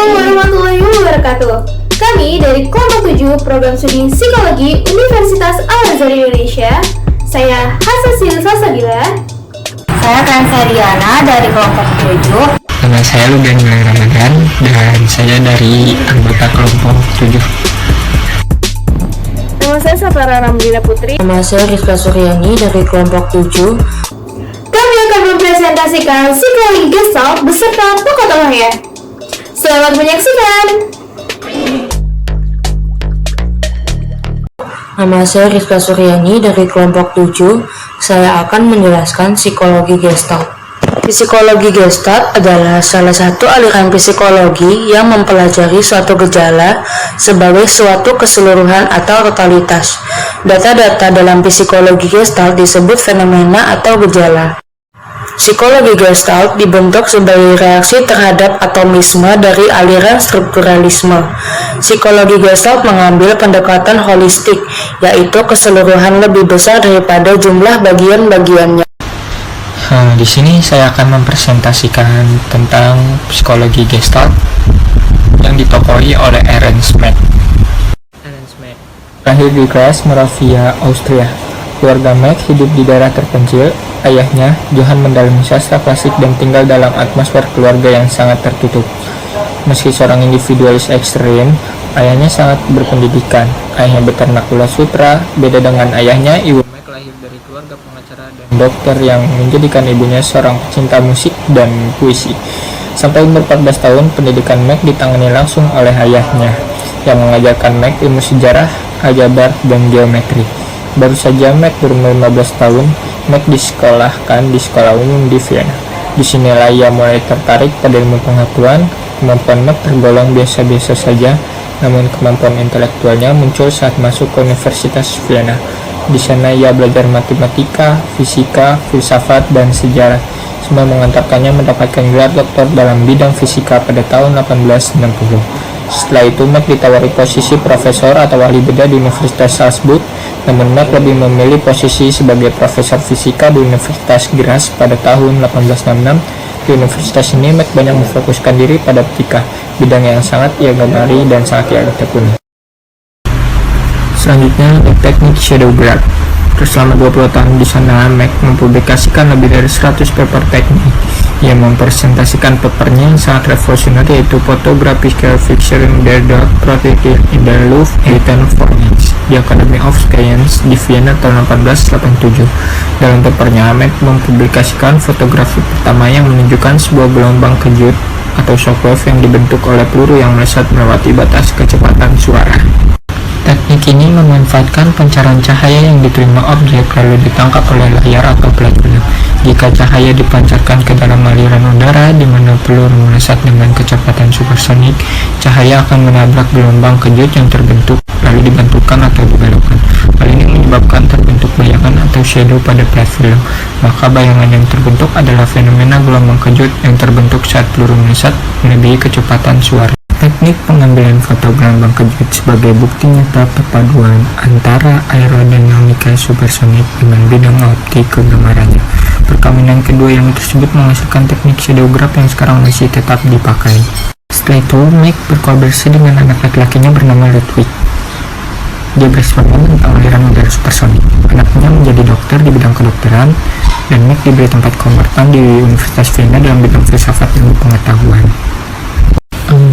Assalamualaikum warahmatullahi wabarakatuh. Kami dari kelompok 7 program studi psikologi Universitas Al-Azhar Indonesia. Saya Hasasil Salsabila. Saya Kansariana dari kelompok 7. Nama saya Lugan Milang Ramadan dan saya dari anggota kelompok 7. Nama saya Sapara Ramdina Putri. Nama saya Rizka Suryani dari kelompok 7. Kami akan mempresentasikan psikologi Gestalt beserta tokoh tokohnya. Selamat menyaksikan. Nama saya Rizka Suryani dari kelompok 7. Saya akan menjelaskan psikologi Gestalt. Psikologi Gestalt adalah salah satu aliran psikologi yang mempelajari suatu gejala sebagai suatu keseluruhan atau totalitas. Data-data dalam psikologi Gestalt disebut fenomena atau gejala. Psikologi Gestalt dibentuk sebagai reaksi terhadap atomisme dari aliran strukturalisme. Psikologi Gestalt mengambil pendekatan holistik, yaitu keseluruhan lebih besar daripada jumlah bagian-bagiannya. Di sini saya akan mempresentasikan tentang psikologi Gestalt yang ditokohi oleh Ernst Mak. Lahir di Graz, Moravia, Austria. Keluarga Mak hidup di daerah terpencil. Ayahnya, Johann mendalami sastra klasik dan tinggal dalam atmosfer keluarga yang sangat tertutup. Meski seorang individualis ekstrem, ayahnya sangat berpendidikan. Ayahnya beternak ulat sutra. Beda dengan ayahnya, ibu Mak lahir dari keluarga pengacara dan dokter yang menjadikan ibunya seorang pecinta musik dan puisi. Sampai umur 14 tahun, pendidikan Mak ditangani langsung oleh ayahnya, yang mengajarkan Mak ilmu sejarah, aljabar, dan geometri. Baru saja Mak berumur 15 tahun, Mak disekolahkan di sekolah umum di Vienna. Disinilah ia mulai tertarik pada ilmu pengetahuan. Kemampuan Mak tergolong biasa-biasa saja, namun kemampuan intelektualnya muncul saat masuk ke Universitas Vienna. Di sana ia belajar matematika, fisika, filsafat, dan sejarah. Semua mengantarkannya mendapatkan gelar doktor dalam bidang fisika pada tahun 1860. Setelah itu Mak ditawari posisi profesor atau ahli bedah di Universitas Salzburg, namun Mak lebih memilih posisi sebagai profesor fisika di Universitas Graz pada tahun 1866. Di universitas ini Mak banyak memfokuskan diri pada fisika, bidang yang sangat ia gemari dan sangat ia tekuni. Selanjutnya, teknik shadow graph. Selama 20 tahun di sana, Mak mempublikasikan lebih dari 100 paper teknik. Ia mempresentasikan papernya yang sangat revolusioner, yaitu Photographical Fiction der Dark Projective in the Luft 1840 di Academy of Science di Vienna tahun 1887. Dalam papernya, Mak mempublikasikan fotografi pertama yang menunjukkan sebuah gelombang kejut atau shockwave yang dibentuk oleh peluru yang melesat melewati batas kecepatan suara. Teknik ini memanfaatkan pancaran cahaya yang diterima objek lalu ditangkap oleh layar atau plat film. Jika cahaya dipancarkan ke dalam aliran udara di mana peluru melesat dengan kecepatan supersonik, cahaya akan menabrak gelombang kejut yang terbentuk lalu dibentukkan atau dibelokkan. Hal ini menyebabkan terbentuk bayangan atau shadow pada plat film. Maka bayangan yang terbentuk adalah fenomena gelombang kejut yang terbentuk saat peluru melesat melebihi kecepatan suara. Teknik pengambilan foto gelombang kejut sebagai bukti nyata perpaduan antara aerodinamika supersonik dengan bidang optik kegemarannya. Perkawinan kedua yang tersebut menghasilkan teknik shadow graph yang sekarang masih tetap dipakai. Setelah itu, Mak berkolaborasi dengan anak laki-lakinya bernama Ludwig. Dia bereksperimen tentang aliran udara supersonik. Anaknya menjadi dokter di bidang kedokteran, dan Mak diberi tempat konvertan di Universitas Vienna dalam bidang filsafat ilmu pengetahuan.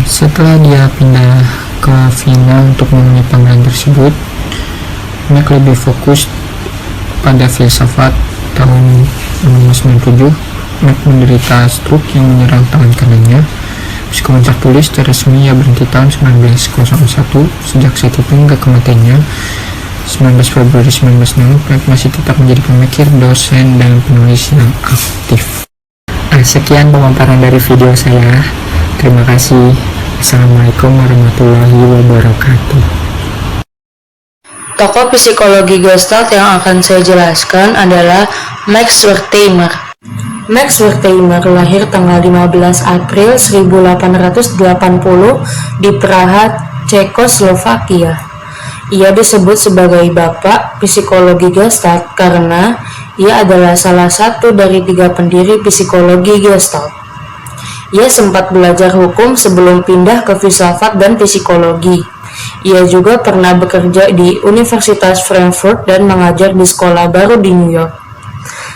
Setelah dia pindah ke Vienna untuk memenuhi panggilan tersebut, Mak lebih fokus pada filsafat. Tahun 1997, Mak menderita stroke yang menyerang tangan kanannya. Meski tertulis secara resmi ia berhenti tahun 1901. Sejak saat itu hingga kematiannya 19 Februari 1906, Mak masih tetap menjadi pemikir, dosen, dan penulis yang aktif. Sekian pemaparan dari video saya. Terima kasih. Assalamualaikum warahmatullahi wabarakatuh. Tokoh psikologi Gestalt yang akan saya jelaskan adalah Max Wertheimer. Max Wertheimer lahir tanggal 15 April 1880 di Praha, Cekoslovakia. Ia disebut sebagai bapak psikologi Gestalt karena ia adalah salah satu dari 3 pendiri psikologi Gestalt. Ia sempat belajar hukum sebelum pindah ke filsafat dan psikologi. Ia juga pernah bekerja di Universitas Frankfurt dan mengajar di sekolah baru di New York.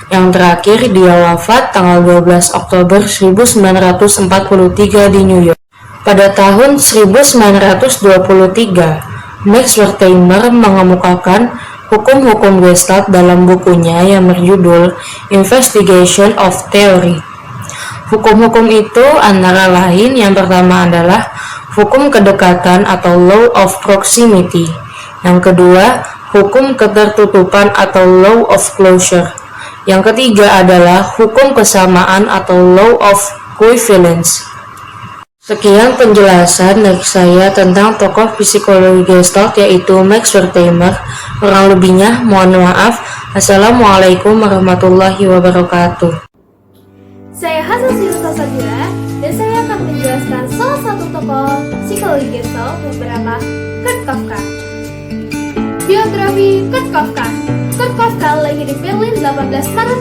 Yang terakhir, dia wafat tanggal 12 Oktober 1943 di New York. Pada tahun 1923, Max Wertheimer mengemukakan hukum-hukum Gestalt dalam bukunya yang berjudul Investigation of Theory. Hukum-hukum itu antara lain yang pertama adalah hukum kedekatan atau law of proximity. Yang kedua, hukum ketertutupan atau law of closure. Yang ketiga adalah hukum kesamaan atau law of equivalence. Sekian penjelasan dari saya tentang tokoh psikologi Gestalt yaitu Max Wertheimer. Kurang lebihnya mohon maaf. Assalamualaikum warahmatullahi wabarakatuh. Saya Hasan Silsasabila dan saya akan menjelaskan salah satu tokoh psikologi Gestalt yang bernama Kurt Kafka. Biografi Kurt Kafka. Kurt Kafka lahir di Berlin 18 Maret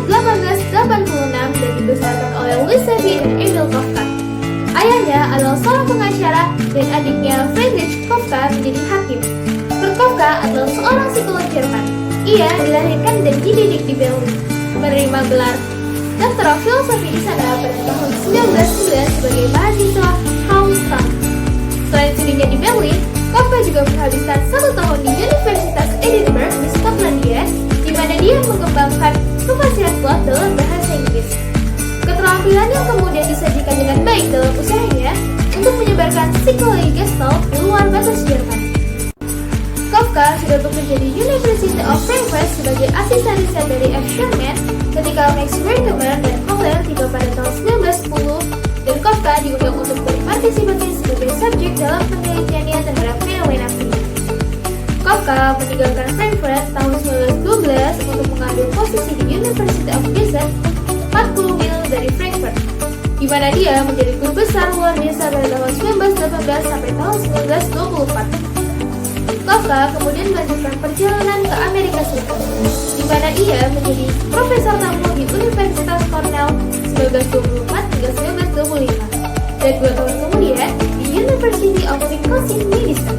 1886 dan dibesarkan oleh Louis Xavier dan Emil Kafka. Ayahnya adalah seorang pengacara dan adiknya Friedrich Kafka menjadi hakim. Kurt Kafka adalah seorang psikolog Jerman. Ia dilahirkan dan dididik di Berlin, menerima gelar Doktor Filosofi di sana pada tahun 1909 sebagai mahasiswa Haustadt. Selain studinya di Berlin, Kafka juga menghabiskan 1 tahun di Universitas Edinburgh di Skotlandia, di mana dia mengembangkan kefasihan plot dalam bahasa Inggris. Keterampilan yang kemudian disajikan dengan baik dalam usahanya untuk menyebarkan psikologi Gestalt di luar batas Jerman. Kafka sudah bekerja di University of Frankfurt sebagai asisten riset dari F. Sherman ketika Max Wertheimer dan Kohler tiba pada tahun 1910 dan Kafka diundang untuk berpartisipasi sebagai subjek dalam penelitiannya terhadap fenomena fisik. Kafka meninggalkan Frankfurt tahun 1912 untuk mengambil posisi di University of Gießen 40 mil dari Frankfurt, di mana dia menjadi guru besar luar biasa pada tahun 1918 sampai tahun 1924. Kafka kemudian melanjutkan perjalanan ke Amerika Serikat, di mana ia menjadi profesor tamu di Universitas Cornell 1924 hingga 1925, dan 2 tahun kemudian di University of Wisconsin-Madison.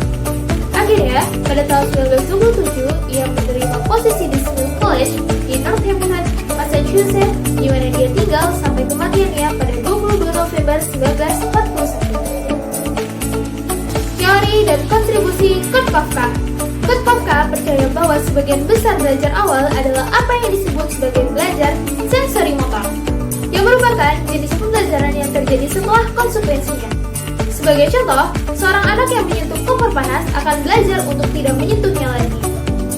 Akhirnya, pada tahun 1927, ia menerima posisi di Smith College di Northampton, Massachusetts, di mana dia tinggal sampai kematiannya pada 22 November 1941. Teori dan kontribusi Kurt Kafka. Kurt Kafka percaya bahwa sebagian besar belajar awal adalah apa yang disebut sebagai belajar sensori motor, yang merupakan jenis pembelajaran yang terjadi setelah konsekuensinya. Sebagai contoh, seorang anak yang menyentuh kompor panas akan belajar untuk tidak menyentuhnya lagi.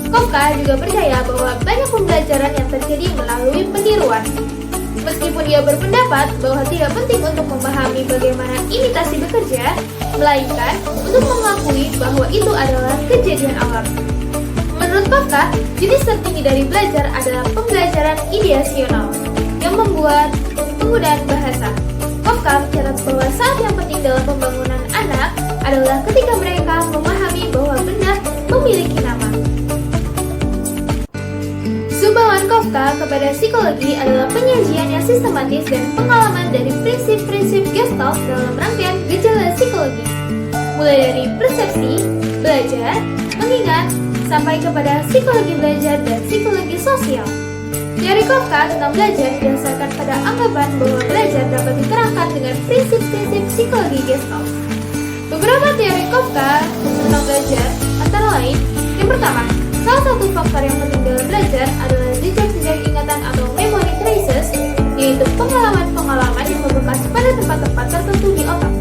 Kafka juga percaya bahwa banyak pembelajaran yang terjadi melalui peniruan. Meskipun dia berpendapat bahwa tidak penting untuk memahami bagaimana imitasi bekerja, melainkan untuk mengakui bahwa itu adalah kejadian alam. Menurut Kafka, jenis tertinggi dari belajar adalah pembelajaran ideasional yang membuat penggunaan bahasa. Kafka mencatat bahwa saat yang penting dalam pembangunan anak adalah ketika mereka memahami bahwa benda memiliki nama. Sumbangan Kafka kepada psikologi adalah penyajian yang sistematis dan pengalaman dari prinsip-prinsip Gestalt dalam rangkaian gejala psikologi, mulai dari persepsi, belajar, mengingat, sampai kepada psikologi belajar dan psikologi sosial. Teori Kafka tentang belajar didasarkan pada anggapan bahwa belajar dapat diterangkan dengan prinsip-prinsip psikologi Gestalt. Beberapa teori Kafka tentang belajar antara lain, yang pertama, salah satu faktor yang penting dalam belajar adalah jejak-jejak ingatan atau memory traces, yaitu pengalaman-pengalaman yang membekas pada tempat-tempat tertentu di otak.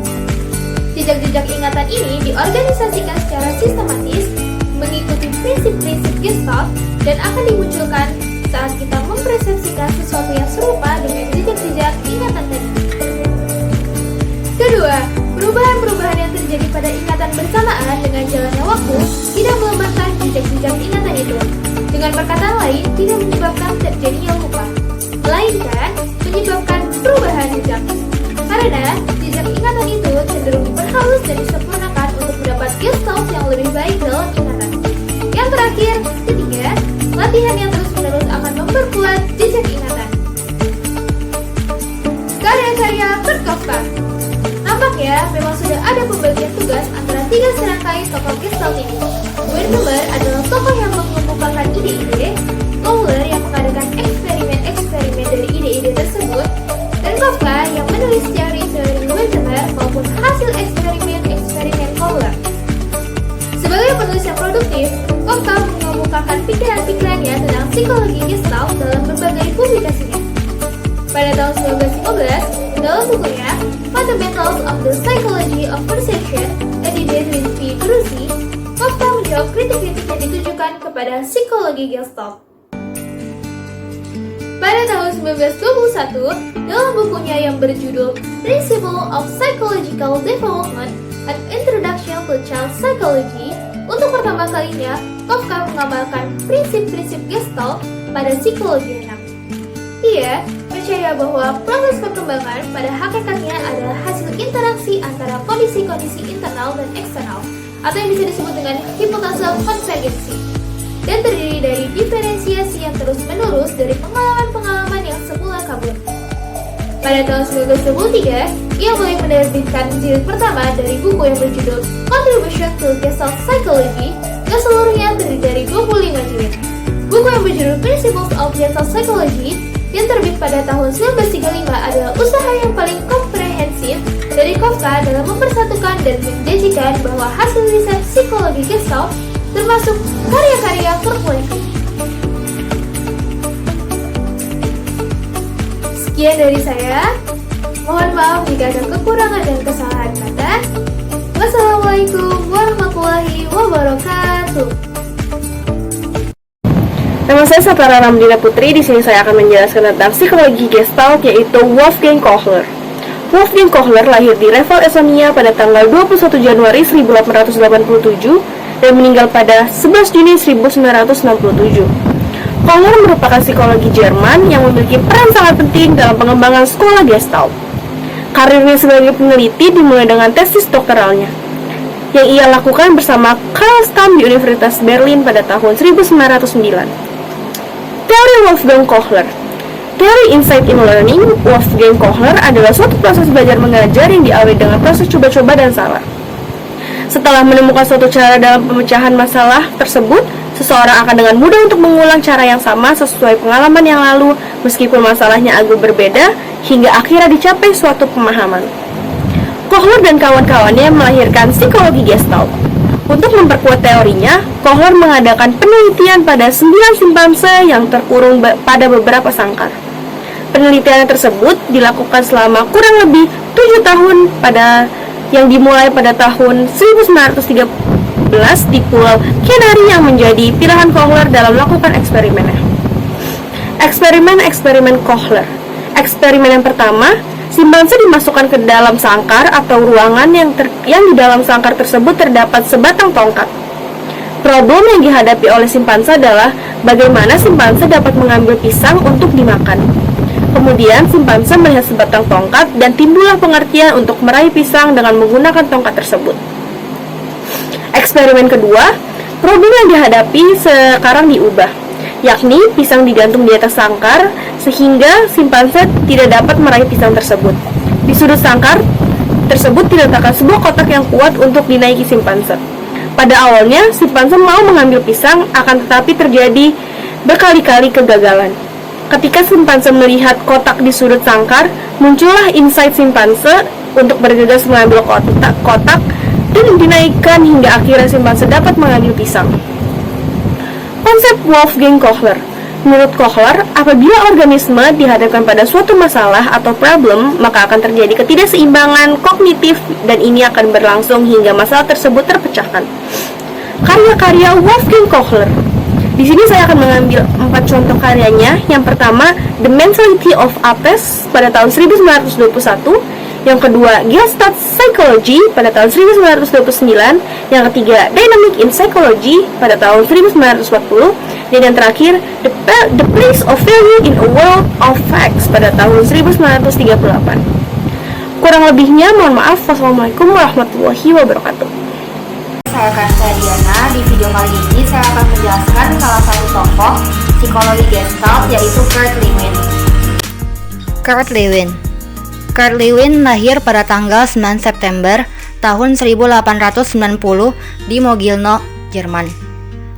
Jejak-jejak ingatan ini diorganisasikan secara sistematis, mengikuti prinsip-prinsip Gestalt, dan akan dimunculkan saat kita mempersepsikan sesuatu yang serupa dengan jejak-jejak ingatan tadi. Kedua, perubahan-perubahan yang terjadi pada ingatan bersamaan dengan jalannya waktu tidak melemahkan jejak-jejak ingatan itu. Dengan perkataan lain, tidak menyebabkan terjadinya lupa, melainkan menyebabkan perubahan jejak. Karena jejak ingatan itu cenderung diperhalus dan disempurnakan untuk mendapat Gestalt yang lebih baik dalam ingatan. Yang terakhir, ketiga, latihan yang terus-menerus akan memperkuat jejak ingatan. Karya-karya Kurt Kafka. Tampaknya memang sudah ada pembagian tugas antara 3 serangkai tokoh Gestalt ini. Winkemer adalah tokoh yang mengemukakan ide-ide, Kohler yang mengadakan eksperimen-eksperimen dari ide-ide tersebut, dan Kafka yang menulis teori-teori Winkemer maupun hasil eksperimen-eksperimen Kohler. Sebagai penulis yang produktif, Kafka mengemukakan pikiran-pikirannya tentang psikologi Gestalt dalam berbagai publikasinya. Pada tahun 1915, dalam bukunya Fundamentals of the Psychology of Perception, edited with P. Brucy, Kafka menjawab kritik-kritik yang ditujukan kepada psikologi Gestalt. Pada tahun 1921, dalam bukunya yang berjudul Principle of Psychological Development, An Introduction to Child Psychology, untuk pertama kalinya, Kafka mengamalkan prinsip-prinsip Gestalt pada psikologi anak. Ia percaya bahwa proses perkembangan pada hakikatnya adalah hasil interaksi antara kondisi-kondisi internal dan eksternal, atau yang bisa disebut dengan hipotase konvergensi, dan terdiri dari diferensiasi yang terus-menerus dari pengalaman-pengalaman yang semula kabur. Pada tahun 1923, ia mulai menerbitkan jilid pertama dari buku yang berjudul Contribution to Gestalt Psychology, yang seluruhnya terdiri dari 25 jilid. Buku yang berjudul Principles of Gestalt Psychology yang terbit pada tahun 1935 adalah usaha yang paling komprehensif dari Kafka dalam mempersatukan dan menjanjikan bahwa hasil riset psikologi Gestalt termasuk karya-karya kolektif. Sekian dari saya. Mohon maaf jika ada kekurangan dan kesalahan kata. Wassalamualaikum warahmatullahi wabarakatuh. Nama saya Satara Ramdina Putri. Di sini saya akan menjelaskan tentang psikologi Gestalt, yaitu Wolfgang Kohler. Wolfgang Kohler lahir di Reval, Estonia pada tanggal 21 Januari 1887 dan meninggal pada 11 Juni 1967. Kohler merupakan psikologi Jerman yang memiliki peran sangat penting dalam pengembangan sekolah Gestalt. Karirnya sebagai peneliti dimulai dengan tesis doktoralnya, yang ia lakukan bersama Carl Stamm di Universitas Berlin pada tahun 1909. Teori Wolfgang Kohler. Teori Insight in Learning Wolfgang Kohler adalah suatu proses belajar mengajar yang diawali dengan proses coba-coba dan salah. Setelah menemukan suatu cara dalam pemecahan masalah tersebut, seseorang akan dengan mudah untuk mengulang cara yang sama sesuai pengalaman yang lalu, meskipun masalahnya agak berbeda, hingga akhirnya dicapai suatu pemahaman. Kohler dan kawan-kawannya melahirkan psikologi Gestalt. Untuk memperkuat teorinya, Kohler mengadakan penelitian pada 9 simpanse yang terkurung pada beberapa sangkar. Penelitian tersebut dilakukan selama kurang lebih 7 tahun yang dimulai pada tahun 1913 di Pulau Canary yang menjadi pilihan Kohler dalam melakukan eksperimennya. Eksperimen Kohler. Eksperimen yang pertama, simpanse dimasukkan ke dalam sangkar atau ruangan yang di dalam sangkar tersebut terdapat sebatang tongkat. Problem yang dihadapi oleh simpanse adalah bagaimana simpanse dapat mengambil pisang untuk dimakan. Kemudian simpanse melihat sebatang tongkat dan timbullah pengertian untuk meraih pisang dengan menggunakan tongkat tersebut. Eksperimen kedua, problem yang dihadapi sekarang diubah, yakni pisang digantung di atas sangkar sehingga simpanse tidak dapat meraih pisang tersebut. Di sudut sangkar tersebut diletakkan sebuah kotak yang kuat untuk dinaiki simpanse. Pada awalnya, simpanse mau mengambil pisang, akan tetapi terjadi berkali-kali kegagalan. Ketika simpanse melihat kotak di sudut sangkar, muncullah insight simpanse untuk bergegas mengambil kotak dan dinaikkan hingga akhirnya simpanse dapat mengambil pisang. Konsep Wolfgang Kohler. Menurut Kohler, apabila organisme dihadapkan pada suatu masalah atau problem, maka akan terjadi ketidakseimbangan kognitif dan ini akan berlangsung hingga masalah tersebut terpecahkan. Karya-karya Wolfgang Kohler. Di sini saya akan mengambil 4 contoh karyanya. Yang pertama, The Mentality of Apes pada tahun 1921. Yang kedua, Gestalt Psychology pada tahun 1929. Yang ketiga, Dynamic in Psychology pada tahun 1940. Dan yang terakhir, The Place of Value in a World of Facts pada tahun 1938. Kurang lebihnya, mohon maaf. Wassalamualaikum warahmatullahi wabarakatuh. Saya Kansa Diana. Di video kali ini saya akan menjelaskan salah satu tokoh psikologi Gestalt, yaitu Kurt Lewin. Kurt Lewin Kurt Lewin lahir pada tanggal 9 September tahun 1890 di Mogilno, Jerman,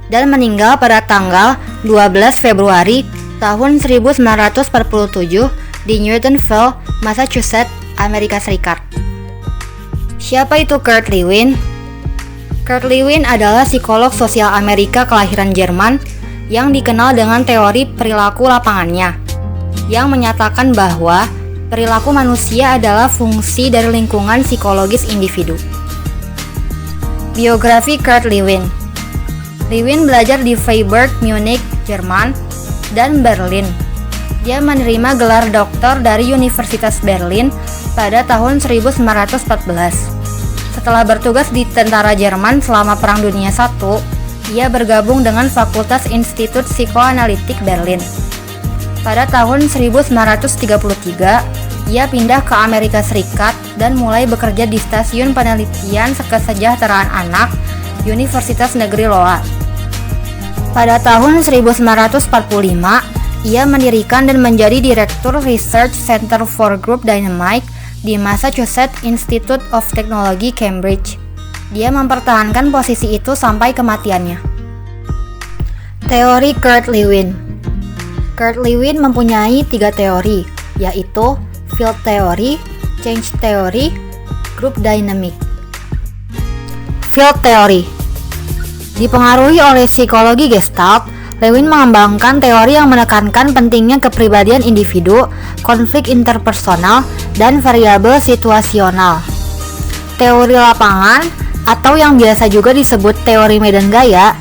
dan meninggal pada tanggal 12 Februari tahun 1947 di Newtonville, Massachusetts, Amerika Serikat. Siapa itu Kurt Lewin? Kurt Lewin adalah psikolog sosial Amerika kelahiran Jerman yang dikenal dengan teori perilaku lapangannya, yang menyatakan bahwa perilaku manusia adalah fungsi dari lingkungan psikologis individu. Biografi Kurt Lewin. Lewin belajar di Freiburg, Munich, Jerman, dan Berlin. Dia menerima gelar doktor dari Universitas Berlin pada tahun 1914. Setelah bertugas di tentara Jerman selama Perang Dunia I, ia bergabung dengan Fakultas Institut Psikoanalitik Berlin. Pada tahun 1933, ia pindah ke Amerika Serikat dan mulai bekerja di Stasiun Penelitian Kesejahteraan Anak Universitas Negeri Iowa. Pada tahun 1945, ia mendirikan dan menjadi Direktur Research Center for Group Dynamics di Massachusetts Institute of Technology, Cambridge. Dia mempertahankan posisi itu sampai kematiannya. Teori Kurt Lewin. Kurt Lewin mempunyai 3 teori, yaitu Field Theory, Change Theory, Group Dynamic. Field Theory. Dipengaruhi oleh psikologi Gestalt, Lewin mengembangkan teori yang menekankan pentingnya kepribadian individu, konflik interpersonal, dan variabel situasional. Teori lapangan, atau yang biasa juga disebut teori medan gaya,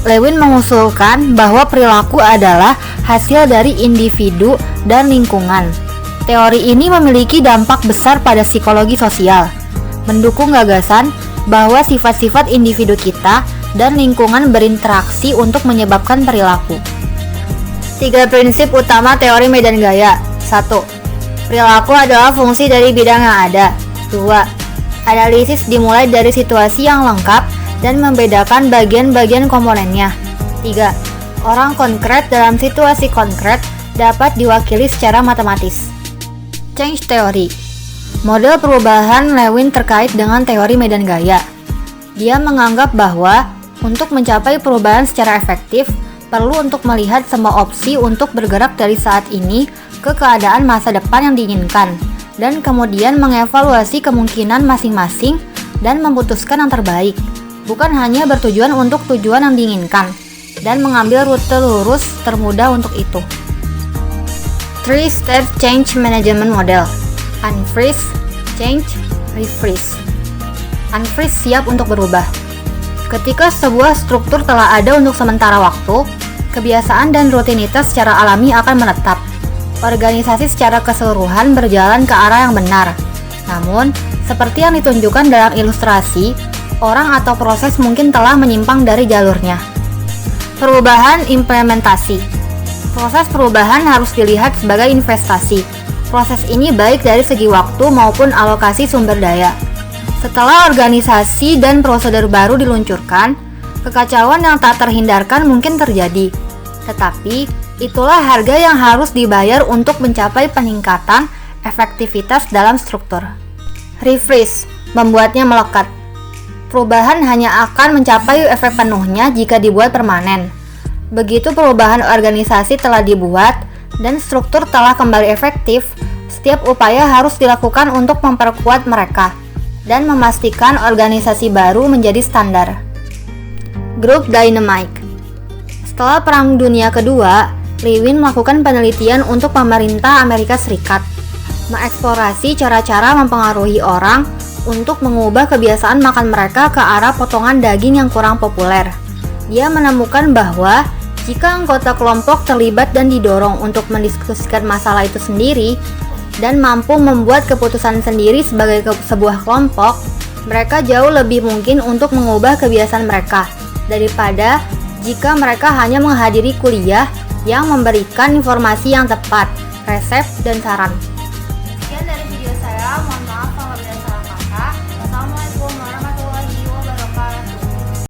Lewin mengusulkan bahwa perilaku adalah hasil dari individu dan lingkungan. Teori ini memiliki dampak besar pada psikologi sosial, mendukung gagasan bahwa sifat-sifat individu kita dan lingkungan berinteraksi untuk menyebabkan perilaku. 3 prinsip utama teori medan gaya. 1. Perilaku adalah fungsi dari bidang yang ada. 2. Analisis dimulai dari situasi yang lengkap dan membedakan bagian-bagian komponennya. 3. Orang konkret dalam situasi konkret dapat diwakili secara matematis. Change Theory. Model perubahan Lewin terkait dengan teori medan gaya. Dia menganggap bahwa untuk mencapai perubahan secara efektif, perlu untuk melihat semua opsi untuk bergerak dari saat ini ke keadaan masa depan yang diinginkan, dan kemudian mengevaluasi kemungkinan masing-masing dan memutuskan yang terbaik, bukan hanya bertujuan untuk tujuan yang diinginkan, dan mengambil rute lurus termudah untuk itu. 3-Step Change Management Model. Unfreeze, Change, Refreeze. Unfreeze siap untuk berubah. Ketika sebuah struktur telah ada untuk sementara waktu, kebiasaan dan rutinitas secara alami akan menetap. Organisasi secara keseluruhan berjalan ke arah yang benar. Namun, seperti yang ditunjukkan dalam ilustrasi, orang atau proses mungkin telah menyimpang dari jalurnya. Perubahan implementasi. Proses perubahan harus dilihat sebagai investasi. Proses ini baik dari segi waktu maupun alokasi sumber daya. Setelah organisasi dan prosedur baru diluncurkan, kekacauan yang tak terhindarkan mungkin terjadi. Tetapi, itulah harga yang harus dibayar untuk mencapai peningkatan efektivitas dalam struktur. Refreeze, membuatnya melekat. Perubahan hanya akan mencapai efek penuhnya jika dibuat permanen. Begitu perubahan organisasi telah dibuat dan struktur telah kembali efektif, setiap upaya harus dilakukan untuk memperkuat mereka dan memastikan organisasi baru menjadi standar. Group Dynamic. Setelah Perang Dunia Kedua, Lewin melakukan penelitian untuk pemerintah Amerika Serikat, mengeksplorasi cara-cara mempengaruhi orang untuk mengubah kebiasaan makan mereka ke arah potongan daging yang kurang populer. Dia menemukan bahwa jika anggota kelompok terlibat dan didorong untuk mendiskusikan masalah itu sendiri, dan mampu membuat keputusan sendiri sebagai sebuah kelompok, mereka jauh lebih mungkin untuk mengubah kebiasaan mereka daripada jika mereka hanya menghadiri kuliah yang memberikan informasi yang tepat, resep, dan saran.